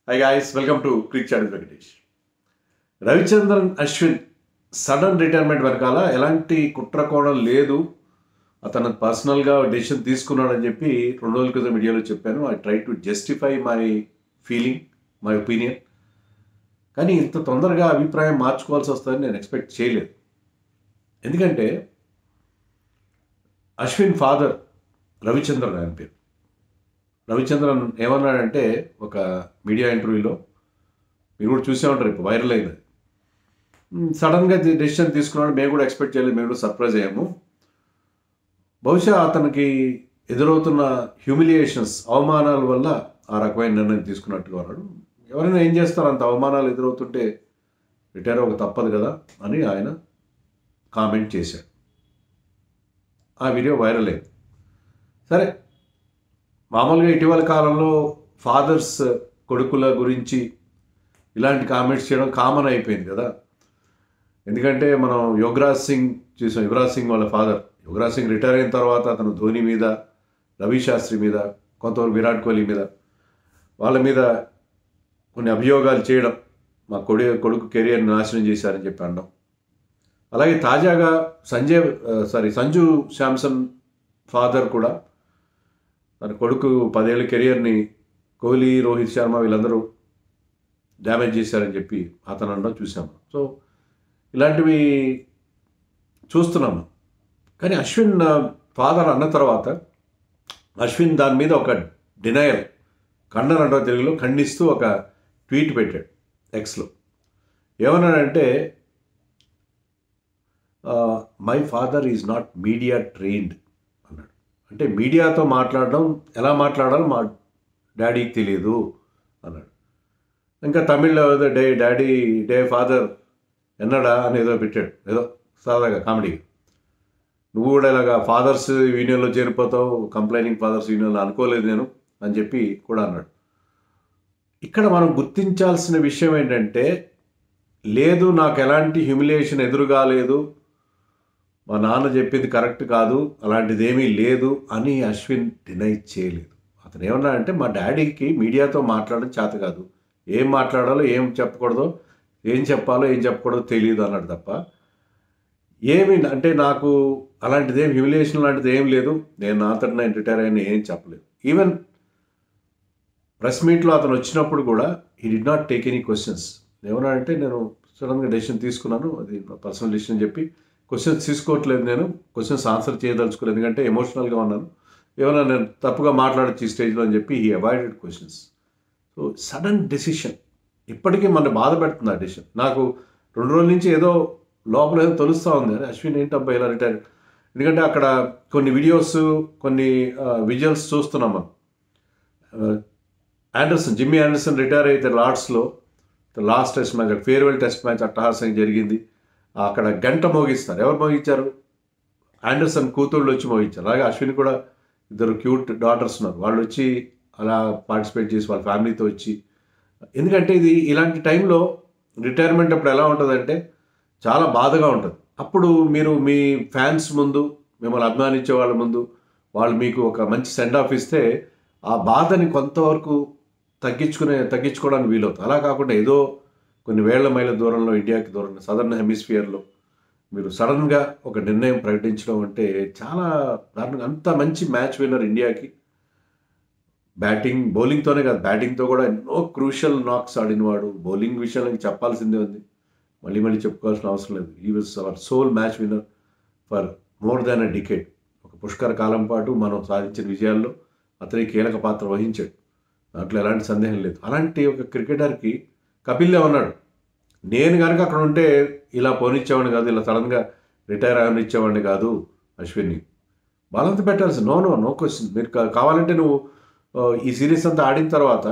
Hi guys, welcome to Creek Channel Venkatesh. Ravichandran Ashwin sudden retirement వెనకాల ఎలాంటి కుట్ర కోణం లేదు. అతను పర్సనల్గా డెసిషన్ తీసుకున్నాడని చెప్పి 2 రోజుల క్రితం వీడియోలో చెప్పాను. I try to justify my feeling, my opinion. కానీ ఇంత తొందరగా అభిప్రాయం మార్చుకోవాల్సి వస్తుందని నేను ఎక్స్పెక్ట్ చేయలేదు. ఎందుకంటే అశ్విన్ ఫాదర్ రవిచంద్రన్ ఆయన పేరు. రవిచంద్రన్ ఏమన్నాడంటే ఒక మీడియా ఇంటర్వ్యూలో, మీరు కూడా చూసే ఉంటారు, ఇప్పుడు వైరల్ అయింది. సడన్గా డెసిషన్ తీసుకున్నాడు, మేము కూడా ఎక్స్పెక్ట్ చేయలేదు, మేము కూడా సర్ప్రైజ్ అయ్యాము. బహుశా అతనికి ఎదురవుతున్న హ్యూమిలియేషన్స్, అవమానాల వల్ల ఆ రకమైన నిర్ణయం తీసుకున్నట్టుగా ఉన్నాడు. ఎవరైనా ఏం చేస్తారు, అంత అవమానాలు ఎదురవుతుంటే రిటైర్ అవ్వక తప్పదు కదా అని ఆయన కామెంట్ చేశాడు. ఆ వీడియో వైరల్ అయింది. సరే, మామూలుగా ఇటీవల కాలంలో ఫాదర్స్ కొడుకుల గురించి ఇలాంటి కామెంట్స్ చేయడం కామన్ అయిపోయింది కదా. ఎందుకంటే మనం యువరాజ్ సింగ్ చూసాం, యువరాజ్ సింగ్ వాళ్ళ ఫాదర్. యువరాజ్ సింగ్ రిటైర్ అయిన తర్వాత అతను ధోని మీద, రవి శాస్త్రి మీద, కొంతవరకు విరాట్ కోహ్లీ మీద, వాళ్ళ మీద కొన్ని అభియోగాలు చేయడం, మా కొడుకు కెరియర్ని నాశనం చేశారని చెప్పి అనడం. అలాగే తాజాగా సంజు శాంసన్ ఫాదర్ కూడా తన కొడుకు 10 ఏళ్ళ కెరియర్ని కోహ్లీ, రోహిత్ శర్మ వీళ్ళందరూ డ్యామేజ్ చేశారని చెప్పి అతను అనడం చూసాము. సో ఇలాంటివి చూస్తున్నాము. కానీ అశ్విన్ ఫాదర్ అన్న తర్వాత అశ్విన్ దాని మీద ఒక డినయల్, ఖండన అంటారు తెలుగులో, ఖండిస్తూ ఒక ట్వీట్ పెట్టాడు ఎక్స్లో. ఏమన్నాడంటే, my father is not media trained అన్నాడు. అంటే మీడియాతో మాట్లాడడం, ఎలా మాట్లాడాలో మా డాడీకి తెలియదు అన్నాడు. ఇంకా తమిళ్లో ఏదో డే ఫాదర్ ఎన్నడా అని ఏదో పెట్టాడు, ఏదో సరదాగా కామెడీ. నువ్వు కూడా ఇలాగా ఫాదర్స్ యూనియన్లో చేరిపోతావు, కంప్లైనింగ్ ఫాదర్స్ యూనియన్లో అనుకోలేదు నేను అని చెప్పి కూడా అన్నాడు. ఇక్కడ మనం గుర్తించాల్సిన విషయం ఏంటంటే, లేదు నాకు ఎలాంటి హ్యూమిలియేషన్ ఎదురుగాలేదు, మా నాన్న చెప్పింది కరెక్ట్ కాదు, అలాంటిది ఏమీ లేదు అని అశ్విన్ డినై చేయలేదు. అతను ఏమన్నా అంటే, మా డాడీకి మీడియాతో మాట్లాడడం చేత కాదు, ఏం మాట్లాడాలో ఏం చెప్పకూడదో, ఏం చెప్పాలో ఏం చెప్పకూడదో తెలియదు అన్నాడు తప్ప ఏమి అంటే నాకు అలాంటిది ఏం హ్యూమిలియేషన్ లాంటిది ఏం లేదు, నేను నాతో నేను రిటైర్ అయినా ఏం చెప్పలేదు. ఈవెన్ ప్రెస్ మీట్లో అతను వచ్చినప్పుడు కూడా he did not take any questions. ఏమన్నా అంటే, నేను సడన్గా డెసిషన్ తీసుకున్నాను, అది పర్సనల్ డెసిషన్ చెప్పి క్వశ్చన్స్ తీసుకోవట్లేదు, నేను క్వశ్చన్స్ ఆన్సర్ చేయదలుచుకోలేదు, ఎందుకంటే ఎమోషనల్గా ఉన్నాను, ఏమైనా నేను తప్పుగా మాట్లాడచ్చు ఈ స్టేజ్లో అని చెప్పి he avoided questions. So sudden decision ఇప్పటికీ మన బాధ పెడుతుంది ఆ డెసిషన్. నాకు 2 రోజుల నుంచి ఏదో లోపల ఏదో తెలుస్తూ ఉంది, అని అశ్విన్ ఏంటబ్బా ఇలా రిటైర్. ఎందుకంటే అక్కడ కొన్ని వీడియోస్, కొన్ని విజువల్స్ చూస్తున్నాం మనం. జిమ్మీ ఆండర్సన్ రిటైర్ అయితే లార్డ్స్లో last test match, farewell test match అట్టహాసంగా జరిగింది. అక్కడ గంట మోగిస్తారు. ఎవరు మోగించారు? ఆండర్సన్ కూతుళ్ళు వచ్చి మోగించారు. అలాగే అశ్విన్ కూడా 2 క్యూట్ డాటర్స్ ఉన్నారు, వాళ్ళు వచ్చి అలా పార్టిసిపేట్ చేసి వాళ్ళ ఫ్యామిలీతో వచ్చి. ఎందుకంటే ఇది ఇలాంటి టైంలో రిటైర్మెంట్ అప్పుడు ఎలా ఉంటుందంటే చాలా బాధగా ఉంటుంది. అప్పుడు మీరు మీ ఫ్యాన్స్ ముందు, మిమ్మల్ని అభిమానించే వాళ్ళ ముందు వాళ్ళు మీకు ఒక మంచి సెండ్ ఆఫ్ ఇస్తే ఆ బాధని కొంతవరకు తగ్గించుకోవడానికి వీలవుతుంది. అలా కాకుండా ఏదో కొన్ని వేళ్ల మైళ్ళ దూరంలో, ఇండియాకి దూరంలో, సదర్న్ హెమిస్ఫియర్లో మీరు సడన్గా ఒక నిర్ణయం ప్రకటించడం అంటే చాలా దారుణంగా. అంత మంచి మ్యాచ్ విన్నర్ ఇండియాకి, బౌలింగ్తోనే కాదు, బ్యాటింగ్తో కూడా ఎన్నో క్రూషియల్ నాక్స్ ఆడినవాడు. బౌలింగ్ విషయంలో చెప్పాల్సిందే ఉంది, మళ్ళీ చెప్పుకోవాల్సిన అవసరం లేదు. ఈ was our soul match winner for more than a decade. ఒక పుష్కర కాలం పాటు మనం సాధించిన విజయాల్లో అతని కీలక పాత్ర వహించాడు, దాంట్లో ఎలాంటి సందేహం లేదు. అలాంటి ఒక క్రికెటర్కి కపిల్ దేవ్ అన్నాడు, నేను కనుక అక్కడ ఉంటే ఇలా పోనిచ్చేవాడిని కాదు, ఇలా సడన్గా రిటైర్ అవనిచ్చేవాడిని కాదు అశ్విన్ని. బలంత పెట్టాల్సి నో క్వశ్చన్. మీరు కావాలంటే నువ్వు ఈ సిరీస్ అంతా ఆడిన తర్వాత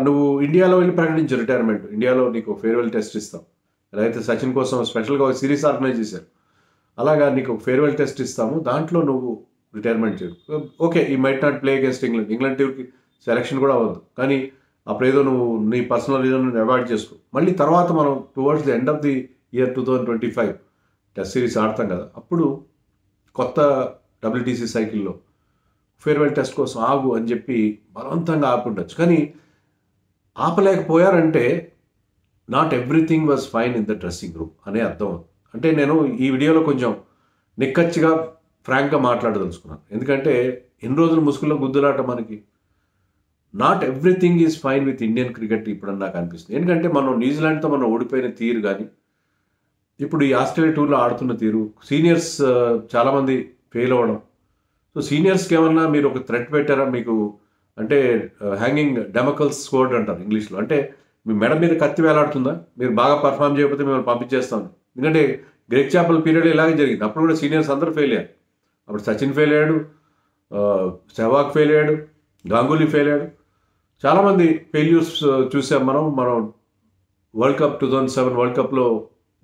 నువ్వు ఇండియాలో వెళ్ళి ప్రకటించు రిటైర్మెంట్. ఇండియాలో నీకు ఫేర్వెల్ టెస్ట్ ఇస్తాం, అయితే సచిన్ కోసం స్పెషల్గా ఒక సిరీస్ ఆర్గనైజ్ చేశారు, అలాగా నీకు ఒక ఫేర్వెల్ టెస్ట్ ఇస్తాము, దాంట్లో నువ్వు రిటైర్మెంట్ చేయడు. Okay, he might not play against England టీంకి సెలక్షన్ కూడా అవ్వద్దు, కానీ అప్పుడేదో నువ్వు నీ పర్సనల్ రీజన్ అవాయిడ్ చేసుకో. మళ్ళీ తర్వాత మనం towards the end of the year 2025 test series ఆడతాం కదా, అప్పుడు కొత్త WTC సైకిల్లో ఫేర్వెల్ టెస్ట్ కోసం ఆగు అని చెప్పి బలవంతంగా ఆపుండొచ్చు. కానీ ఆపలేకపోయారంటే not everything was fine in the dressing room అనే అర్థం. అంటే నేను ఈ వీడియోలో కొంచెం నిక్కచ్చిగా ఫ్రాంక్గా మాట్లాడదలుచుకున్నాను. ఎందుకంటే ఎన్ని రోజులు ముసుగులో గుద్దులాట మనకి. Not everything is fine with Indian cricket ఇప్పుడని నాకు అనిపిస్తుంది. ఎందుకంటే మనం న్యూజిలాండ్తో మనం ఓడిపోయిన తీరు కానీ, ఇప్పుడు ఈ ఆస్ట్రేలియా టూర్లో ఆడుతున్న తీరు, సీనియర్స్ చాలామంది ఫెయిల్ అవ్వడం. సో సీనియర్స్కి ఏమన్నా మీరు ఒక థ్రెట్ పెట్టారా? మీకు అంటే హ్యాంగింగ్ డెమకల్స్ స్కోర్డ్ అంటారు ఇంగ్లీష్లో. అంటే మీ మెడ మీద కత్తి వేలాడుతుందా? మీరు బాగా పర్ఫామ్ చేయకపోతే మిమ్మల్ని పంపించేస్తాను. ఎందుకంటే గ్రెగ్ చాపల్ పీరియడ్ ఇలాగే జరిగింది. అప్పుడు కూడా సీనియర్స్ అందరూ ఫెయిల్ అయ్యారు. అప్పుడు సచిన్ ఫెయిల్ అయ్యాడు, సెహ్వాగ్ ఫెయిల్ అయ్యాడు, గాంగూలీ ఫెయిల్ అయ్యాడు. చాలామంది ఫెయిల్యూర్స్ చూసాం మనం వరల్డ్ కప్ 2007 వరల్డ్ కప్లో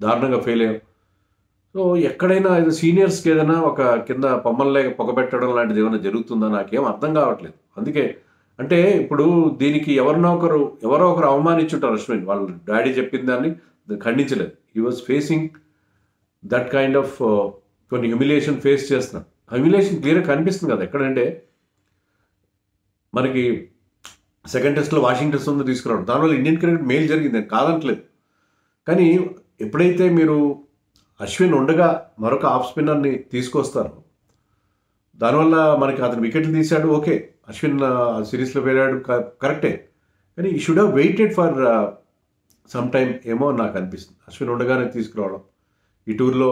దారుణంగా ఫెయిల్ అయ్యాం. సో ఎక్కడైనా సీనియర్స్కి ఏదైనా ఒక కింద పొమ్మల్లే పొగబెట్టడం లాంటిది ఏమైనా జరుగుతుందా? నాకేం అర్థం కావట్లేదు. అందుకే అంటే ఇప్పుడు దీనికి ఎవరో ఒకరు అవమానించుంటారు అశ్విన్. వాళ్ళ డాడీ చెప్పిన దాన్ని ఖండించలేదు. He was facing that kind of కొన్ని హ్యూమిలియేషన్ ఫేస్ చేస్తున్నాడు. హ్యూమిలియేషన్ క్లియర్గా కనిపిస్తుంది కదా. ఎక్కడంటే మనకి సెకండ్ టెస్ట్లో వాషింగ్టన్ సుందర్ తీసుకురావడం, దానివల్ల ఇండియన్ క్రికెట్ మేలు జరిగింది, నేను కాదనట్లేదు. కానీ ఎప్పుడైతే మీరు అశ్విన్ ఉండగా మరొక ఆఫ్ స్పిన్నర్ని తీసుకొస్తారు, దానివల్ల మనకి అతను వికెట్లు తీశాడు, ఓకే. అశ్విన్ సిరీస్లో వెళ్ళాడు, కరెక్టే. కానీ ఈ should have waited for some time ఏమో నాకు అనిపిస్తుంది. అశ్విన్ ఉండగానే తీసుకురావడం, ఈ టూర్లో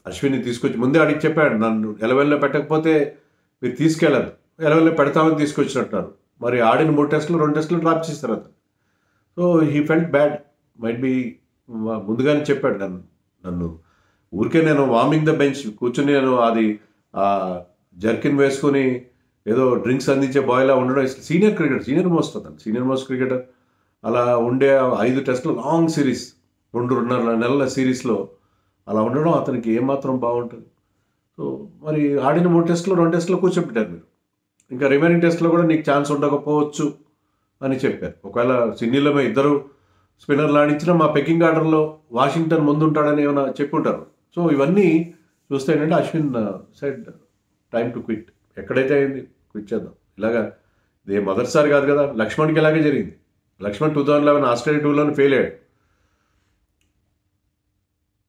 అశ్విన్ని తీసుకొచ్చి ముందే అడిగి చెప్పాడు, నన్ను 11లో పెట్టకపోతే మీరు తీసుకెళ్ళదు, 11లో పెడతామని తీసుకొచ్చినట్టున్నారు. మరి ఆడిన 3 టెస్టులు 2 టెస్టులు డ్రాప్ చేస్తారు అతను. So he felt bad. Might be ముందుగానే చెప్పాడు, నన్ను ఊరికే నేను వార్మింగ్ ద బెంచ్ కూర్చుని నేను అది జర్కిన్ వేసుకుని ఏదో డ్రింక్స్ అందించే బాయ్లా ఉండడం. సీనియర్ మోస్ట్ క్రికెటర్ అలా ఉండే 5 టెస్టులు లాంగ్ సిరీస్, 2.5 నెలల సిరీస్లో అలా ఉండడం అతనికి ఏమాత్రం బాగుంటుంది. సో మరి ఆడిన 3 టెస్టులు 2 టెస్టులు కూర్చోబెట్టారు మీరు. ఇంకా రిమైనింగ్ టెస్ట్లో కూడా నీకు ఛాన్స్ ఉండకపోవచ్చు అని చెప్పారు. ఒకవేళ సిడ్నీలో మేము 2 స్పిన్నర్లు ఆడించినా మా పెకింగ్ ఆర్డర్లో వాషింగ్టన్ ముందుంటాడని ఏమైనా చెప్పుంటారు. సో ఇవన్నీ చూస్తే ఏంటంటే Ashwin said time to quit. ఎక్కడైతే అయింది క్విట్ చేద్దాం. ఇలాగా ఇదే మొదటిసారి కాదు కదా, లక్ష్మణ్కి ఇలాగే జరిగింది. లక్ష్మణ్ 2011 ఆస్ట్రేలియా టూర్లోనే ఫెయిల్ అయ్యాడు.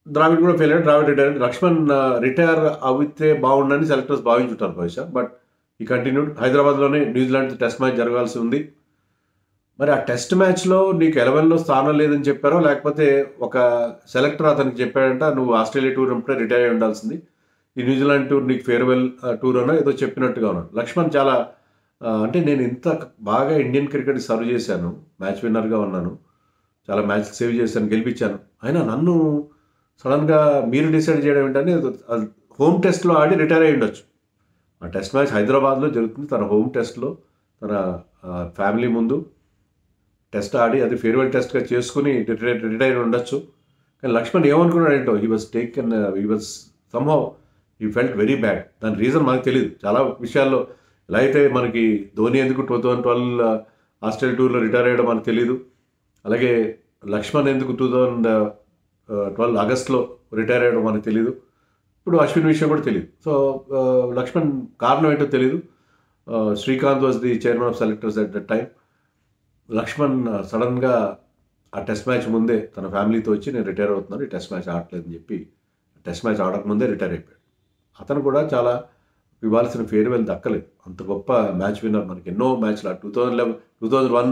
ద్రావిడ్ కూడా ఫెయిల్ అయ్యాడు, ద్రావిడ్ రిటైర్. లక్ష్మణ్ రిటైర్ అవుతే బాగుండని సెలెక్టర్స్ భావించుంటారు బహుశా. బట్ ఈ కంటిన్యూడ్. హైదరాబాద్లోనే న్యూజిలాండ్ టెస్ట్ మ్యాచ్ జరగాల్సి ఉంది. మరి ఆ టెస్ట్ మ్యాచ్లో నీకు 11లో స్థానం లేదని చెప్పారో, లేకపోతే ఒక సెలెక్టర్ అతనికి చెప్పాడంట, నువ్వు ఆస్ట్రేలియా టూర్ అప్పుడే రిటైర్ అయి ఉండాల్సింది, ఈ న్యూజిలాండ్ టూర్ నీకు ఫేర్వెల్ టూర్ అన్నా ఏదో చెప్పినట్టుగా ఉన్నాడు. లక్ష్మణ్ చాలా అంటే నేను ఇంత బాగా ఇండియన్ క్రికెట్ సర్వ్ చేశాను, మ్యాచ్ విన్నర్గా ఉన్నాను, చాలా మ్యాచ్ సేవ్ చేశాను, గెలిపించాను, అయినా నన్ను సడన్గా మీరు డిసైడ్ చేయడం ఏంటంటే హోమ్ టెస్ట్లో ఆడి రిటైర్ అయ్యి ఉండొచ్చు. ఆ టెస్ట్ మ్యాచ్ హైదరాబాద్లో జరుగుతుంది, తన హోమ్ టెస్ట్లో తన ఫ్యామిలీ ముందు టెస్ట్ ఆడి అది ఫేర్వెల్ టెస్ట్గా చేసుకుని రిటైర్ ఉండొచ్చు. కానీ లక్ష్మణ్ ఏమనుకున్నాడు ఏంటో, he was somehow he felt very bad. దాని రీజన్ మనకు తెలియదు. చాలా విషయాల్లో ఎలా అయితే మనకి ధోని ఎందుకు 2012 ఆస్ట్రేలియా టూర్లో రిటైర్ అయ్యడం మనకు తెలియదు, అలాగే లక్ష్మణ్ ఎందుకు 2012 ఆగస్ట్లో రిటైర్ అయ్యడం మనకు తెలియదు. ఇప్పుడు అశ్విన్ విషయం కూడా తెలియదు. సో లక్ష్మణ్ కారణం ఏంటో తెలియదు. Srikanth was the chairman of selectors at that time. Laxman సడన్గా ఆ టెస్ట్ మ్యాచ్ ముందే తన ఫ్యామిలీతో వచ్చి నేను రిటైర్ అవుతున్నాను, ఈ టెస్ట్ మ్యాచ్ ఆడలేదని చెప్పి టెస్ట్ మ్యాచ్ ఆడకముందే రిటైర్ అయిపోయాడు. అతను కూడా చాలా ఇవ్వాల్సిన ఫేర్వెల్ దక్కలేదు. అంత గొప్ప మ్యాచ్ విన్నర్, మనకి ఎన్నో మ్యాచ్లు 2001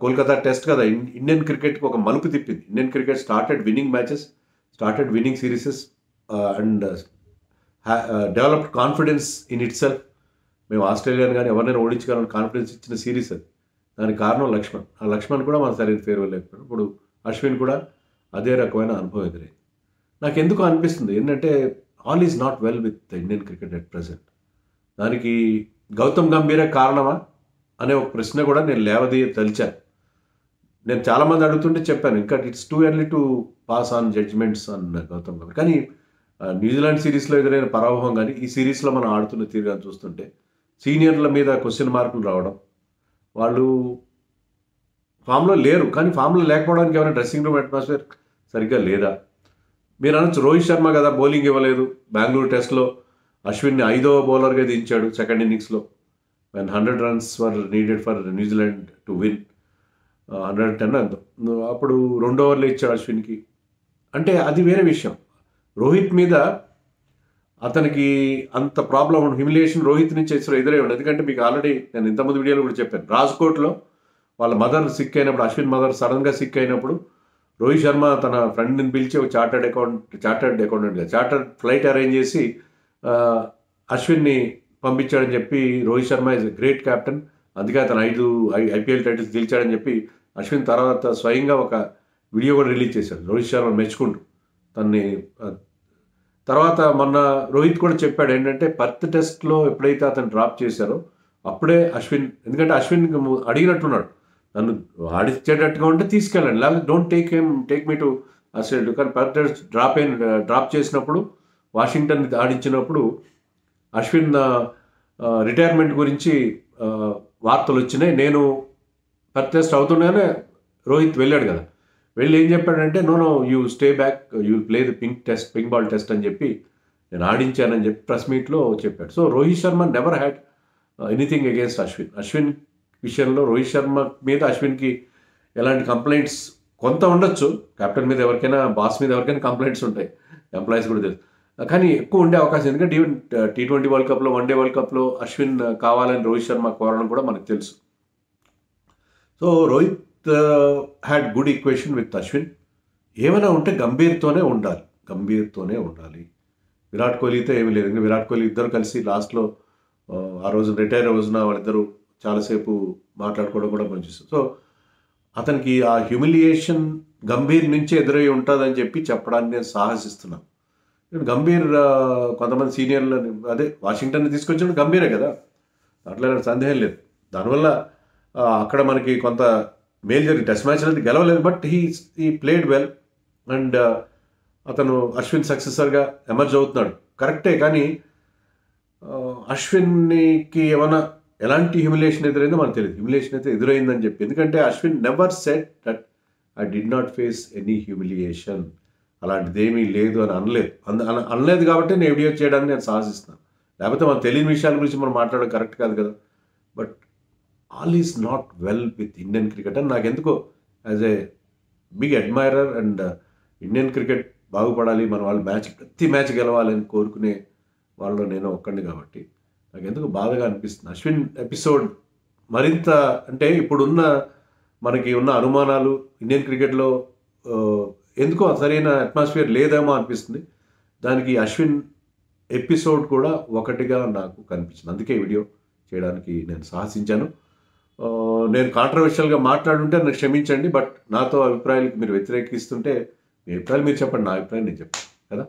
కోల్కతా టెస్ట్ కదా ఇండియన్ క్రికెట్కి ఒక మలుపు తిప్పింది. Indian cricket started winning matches, started winning series and developed confidence in itself. మేము ఆస్ట్రేలియాని కానీ ఎవరినైనా ఓడించగలని కాన్ఫిడెన్స్ ఇచ్చిన సిరీస్ అది. దానికి కారణం లక్ష్మణ్. ఆ లక్ష్మణ్ కూడా మన సరైన ఫేర్వెల్ లేకపోయాడు. ఇప్పుడు అశ్విన్ కూడా అదే రకమైన అనుభవం ఎదురైంది. నాకు ఎందుకు అనిపిస్తుంది ఏంటంటే all is not well with Indian cricket at present. దానికి గౌతమ్ గంభీరే కారణమా అనే ఒక ప్రశ్న కూడా నేను తలిచాను. నేను చాలామంది అడుగుతుంటే చెప్పాను, ఇంకా it's too early to pass on judgements అన్న గౌతమ్ గంభీర్. కానీ న్యూజిలాండ్ సిరీస్లో ఎదురైన పరాభవం కానీ ఈ సిరీస్లో మనం ఆడుతున్న తీరు కానీ చూస్తుంటే సీనియర్ల మీద క్వశ్చన్ మార్కులు రావడం, వాళ్ళు ఫామ్లో లేరు. కానీ ఫామ్లో లేకపోవడానికి ఏమైనా డ్రెస్సింగ్ రూమ్ అట్మాస్ఫియర్ సరిగ్గా లేదా? మీరు అనొచ్చు రోహిత్ శర్మ కదా బౌలింగ్ ఇవ్వలేదు, బెంగళూరు టెస్ట్లో అశ్విన్ని 5వ బౌలర్గా దించాడు సెకండ్ ఇన్నింగ్స్లో, when 100 runs were needed for New Zealand to win. 110 ఎంతో. అప్పుడు 2 ఓవర్లు ఇచ్చాడు అశ్విన్కి. అంటే అది వేరే విషయం. రోహిత్ మీద అతనికి అంత ప్రాబ్లం హ్యూమిలియేషన్ రోహిత్ నుంచి ఎదురై ఉండదు. ఎందుకంటే మీకు ఆల్రెడీ నేను ఇంతకుముందు వీడియోలో కూడా చెప్పాను. రాజ్కోట్లో వాళ్ళ మదర్ సిక్ అయినప్పుడు, అశ్విన్ మదర్ సడన్గా సిక్ అయినప్పుడు రోహిత్ శర్మ తన ఫ్రెండ్ని పిలిచి ఒక చార్టర్డ్ ఫ్లైట్ అరేంజ్ చేసి అశ్విన్ని పంపించాడని చెప్పి, Rohit Sharma is a great captain, అందుకే అతను 5 ఐపీఎల్ టైటిల్స్ గెలిచాడని చెప్పి అశ్విన్ తర్వాత స్వయంగా ఒక వీడియో కూడా రిలీజ్ చేశాడు రోహిత్ శర్మ మెచ్చుకుంటూ తన్ని. తర్వాత మొన్న రోహిత్ కూడా చెప్పాడు ఏంటంటే, పర్త్ టెస్ట్లో ఎప్పుడైతే అతను డ్రాప్ చేశారో అప్పుడే అశ్విన్, ఎందుకంటే అశ్విన్ అడిగినట్టున్నాడు, నన్ను ఆడిచ్చేటట్టుగా ఉంటే తీసుకెళ్ళండి, లేకపోతే డోంట్ టేక్ మీ టు అసలు. కానీ పర్త్ టెస్ట్ డ్రాప్ చేసినప్పుడు వాషింగ్టన్ ఆడించినప్పుడు అశ్విన్ రిటైర్మెంట్ గురించి వార్తలు వచ్చినాయి. నేను పర్త్ టెస్ట్ అవుతుండగానే రోహిత్ వెళ్ళాడు కదా, వెళ్ళి ఏం చెప్పాడంటే, no you stay back, you will play the pink ball test అని చెప్పి నేను ఆడించానని చెప్పి ప్రెస్ మీట్లో చెప్పాడు. So Rohit Sharma never had anything against Ashwin. Ashwin విషయంలో రోహిత్ శర్మ మీద అశ్విన్కి ఎలాంటి కంప్లైంట్స్ కొంత ఉండొచ్చు, కెప్టెన్ మీద ఎవరికైనా, బాస్ మీద ఎవరికైనా కంప్లైంట్స్ ఉంటాయి, ఎంప్లాయీస్ కూడా తెలుసు, కానీ ఎక్కువ ఉండే అవకాశం. ఎందుకంటే ఈవెన్ T20 వరల్డ్ కప్లో, వన్డే వరల్డ్ కప్లో అశ్విన్ కావాలని రోహిత్ శర్మ కోరడం కూడా మనకు తెలుసు. So Rohit had good equation with Ashwin. ఏమైనా ఉంటే గంభీర్తోనే ఉండాలి. విరాట్ కోహ్లీతో ఏమీ లేదు. ఇంకా విరాట్ కోహ్లీ ఇద్దరు కలిసి లాస్ట్లో ఆ రోజు రిటైర్ రోజున వాళ్ళిద్దరూ చాలాసేపు మాట్లాడుకోవడం కూడా మనం చూస్తాం. సో అతనికి ఆ హ్యూమిలియేషన్ గంభీర్ నుంచే ఎదురై ఉంటుందని చెప్పి చెప్పడానికి నేను సాహసిస్తున్నాను. గంభీర్ కొంతమంది సీనియర్లు, అదే వాషింగ్టన్ తీసుకొచ్చినప్పుడు గంభీరే కదా, అట్లా సందేహం లేదు. దానివల్ల అక్కడ మనకి కొంత మేలు జరిగింది. టెస్ట్ మ్యాచ్ అనేది గెలవలేదు, but he played well and అతను అశ్విన్ సక్సెసర్గా ఎమర్జ్ అవుతున్నాడు, కరెక్టే. కానీ అశ్విన్కి ఎలాంటి హ్యూమిలేషన్ ఎదురైందో మనకు తెలియదు. హ్యూమిలేషన్ అయితే ఎదురైందని చెప్పి, ఎందుకంటే Ashwin never said that I did not face any humiliation, అలాంటిది ఏమీ లేదు అని అనలేదు కాబట్టి నేను వీడియో చేయడానికి నేను సాహసిస్తున్నాను. లేకపోతే మనం తెలియని విషయాల గురించి మనం మాట్లాడడం కరెక్ట్ కాదు కదా. But all is not well with Indian cricket అని నాకు ఎందుకో as a big admirer and Indian cricket బాగుపడాలి, మన వాళ్ళు ప్రతి మ్యాచ్ గెలవాలని కోరుకునే వాళ్ళలో నేను ఒక్కడిని కాబట్టి నాకు ఎందుకు బాధగా అనిపిస్తుంది. అశ్విన్ ఎపిసోడ్ మరింత, అంటే ఇప్పుడున్న మనకి ఉన్న అనుమానాలు ఇండియన్ క్రికెట్లో ఎందుకో సరైన అట్మాస్ఫియర్ లేదేమో అనిపిస్తుంది. దానికి అశ్విన్ ఎపిసోడ్ కూడా ఒకటిగా నాకు కనిపించింది. అందుకే వీడియో చేయడానికి నేను సాహసించాను. నేను కాంట్రవర్షియల్గా మాట్లాడుంటే నాకు క్షమించండి, బట్ నాతో అభిప్రాయాలకు మీరు వ్యతిరేకిస్తుంటే మీ అభిప్రాయాలు మీరు చెప్పండి, నా అభిప్రాయం నేను చెప్పాను కదా.